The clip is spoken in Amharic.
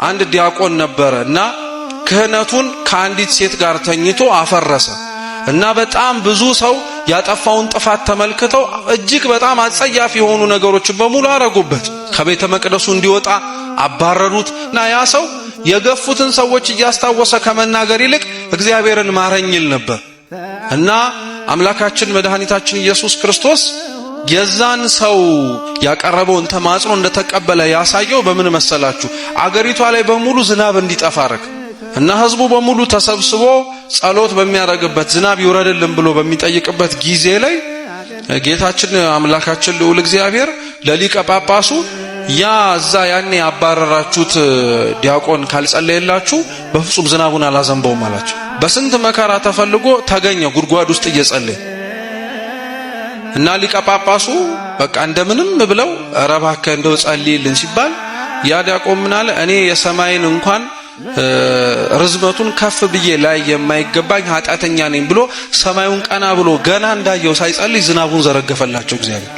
አንድ ዲያቆን ነበረና ክህነቱን ከአንዲት ሴት ጋር ተኝቶ አፈረሰ እና በጣም ብዙ ሰው ያጠፋውን ጥፋት ተመልክተው እጅግ በጣም አጸያፊ የሆኑ ነገሮችን በሙሉ አረጉበት። ከቤተ መቅደሱ እንዲወጣ አባረሩት እና ያ ሰው የገፉትን ሰዎች እያስታወሰ ከመናገር ይልቅ እግዚአብሔርን ማረኝ ይል ነበር እና አምላካችን መድኃኒታችን ኢየሱስ ክርስቶስ የዛን ሰው ያቀረበውን ተማጽኖ እንደተቀበለ ያሳየው በምን መሰላችሁ? አገሪቷ ላይ በሙሉ ዝናብ እንዲጠፋ አረገ እና ህዝቡ በሙሉ ተሰብስቦ ጸሎት በሚያደርግበት ዝናብ ይወረድልን ብሎ በሚጠይቅበት ጊዜ ላይ ጌታችን አምላካችን ልዑል እግዚአብሔር ለሊቀ ጳጳሱ ያዛ ያኔ ያባረራችሁት ዲያቆን ካልጸለየላችሁ በፍጹም ዝናቡን አላዘንበውም አላቸው። በስንት መከራ ተፈልጎ ተገኘ ጉድጓድ ውስጥ እየጸለየ እና ሊቀ ጳጳሱ በቃ እንደምንም ብለው ረባከ እንደው ጸልይልን ሲባል ያ ዲያቆን ምን አለ? እኔ የሰማይን እንኳን ርዝመቱን ከፍ ብዬ ላይ የማይገባኝ ኃጢአተኛ ነኝ ብሎ ሰማዩን ቀና ብሎ ገና እንዳየው ሳይጸልይ ዝናቡን ዘረገፈላቸው እግዚአብሔር።